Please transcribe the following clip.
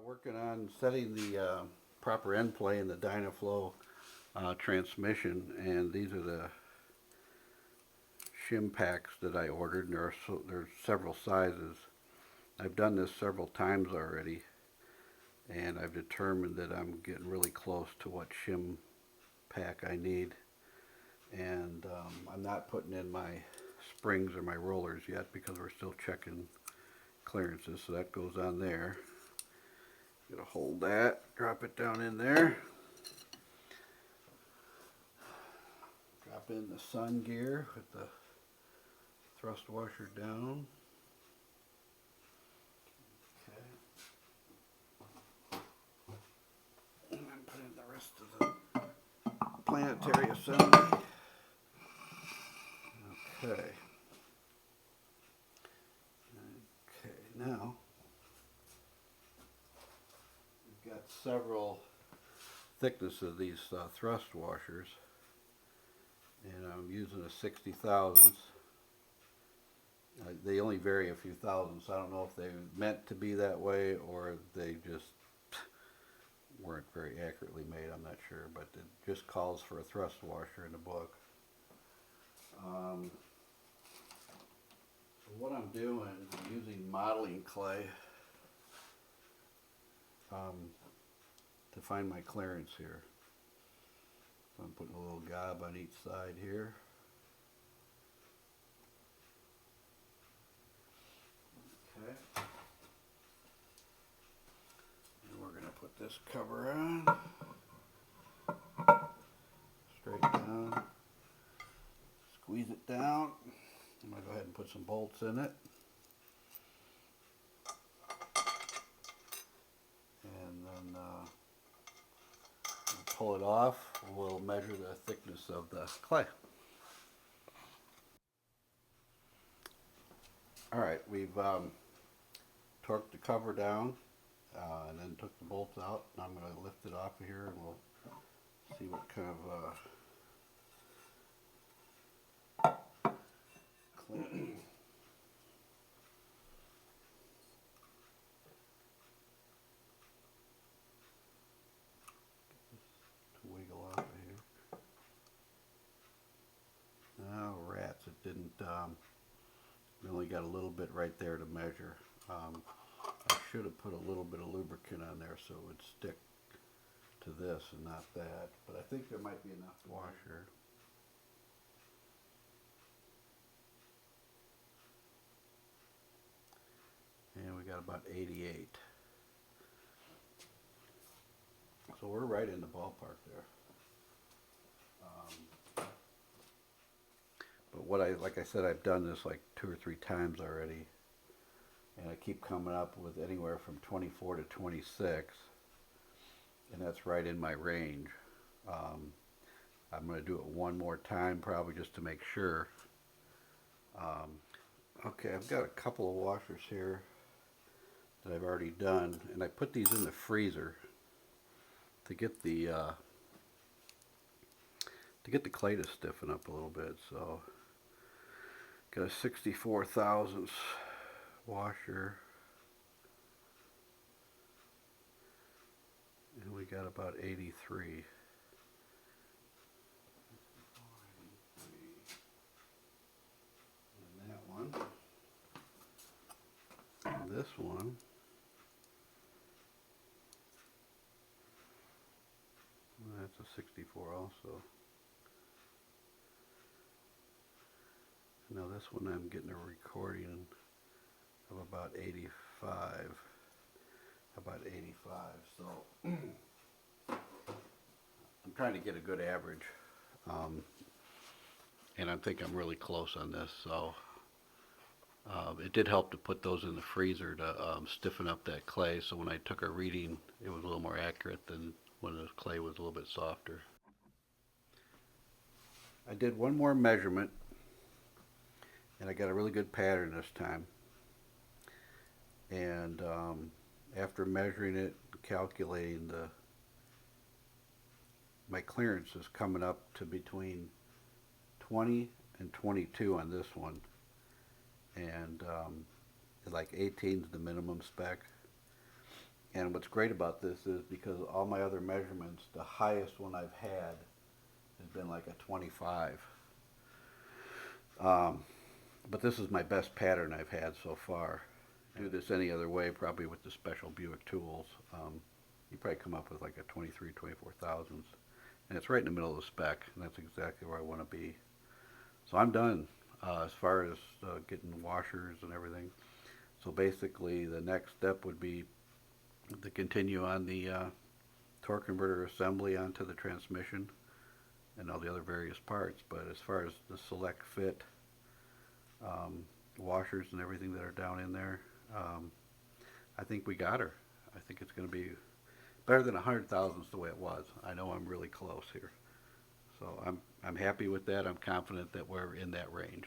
Working on setting the proper end play in the Dynaflow transmission, and these are the shim packs that I ordered. And there's several sizes. I've done this several times already, and I've determined that I'm getting really close to what shim pack I need. And I'm not putting in my springs or my rollers yet because we're still checking clearances, so that goes on there. Gonna hold that, drop it down in there. Drop in the sun gear with the thrust washer down. Okay. And then put in the rest of the planetary assembly. Okay. Okay, now we've got several thicknesses of these thrust washers, and I'm using a 60 thousandths. They only vary a few thousandths. I don't know if they meant to be that way or they just weren't very accurately made. I'm not sure, but it just calls for a thrust washer in the book. So what I'm doing, I'm using modeling clay to find my clearance here. So I'm putting a little gob on each side here. Okay. And we're going to put this cover on. Straight down. Squeeze it down. I'm going to go ahead and put some bolts in it. And then pull it off. We'll measure the thickness of the clay. Alright, we've torqued the cover down and then took the bolts out. Now I'm going to lift it off of here and we'll see what kind of clean. Wiggle off of here. Oh rats, it didn't, we only got a little bit right there to measure. I should have put a little bit of lubricant on there so it would stick to this and not that, but I think there might be enough washer. And we got about 88. So we're right in the ballpark there. But like I said, I've done this like 2 or 3 times already, and I keep coming up with anywhere from 24 to 26, and that's right in my range. I'm going to do it one more time probably just to make sure. Okay, I've got a couple of washers here that I've already done, and I put these in the freezer to get the clay to stiffen up a little bit. So got a 64 thousandths washer, and we got about 83. And that one, and this one. That's a 64 also. Now this one I'm getting a recording of about 85. About 85. So I'm trying to get a good average. And I think I'm really close on this. So it did help to put those in the freezer to stiffen up that clay. So when I took a reading, it was a little more accurate than when the clay was a little bit softer. I did one more measurement, and I got a really good pattern this time. And after measuring it, calculating my clearance is coming up to between 20 and 22 on this one, and like 18 is the minimum spec. And what's great about this is because all my other measurements, the highest one I've had has been like a 25. Um, but this is my best pattern I've had so far. Do this any other way, probably with the special Buick tools, you probably come up with like a 23, 24 thousandths. And it's right in the middle of the spec, and that's exactly where I want to be. So I'm done as far as getting washers and everything. So basically, the next step would be to continue on the torque converter assembly onto the transmission and all the other various parts. But as far as the select fit washers and everything that are down in there, I think we got her. I think it's going to be better than 100 thousandths the way it was. I know I'm really close here. So I'm happy with that. I'm confident that we're in that range.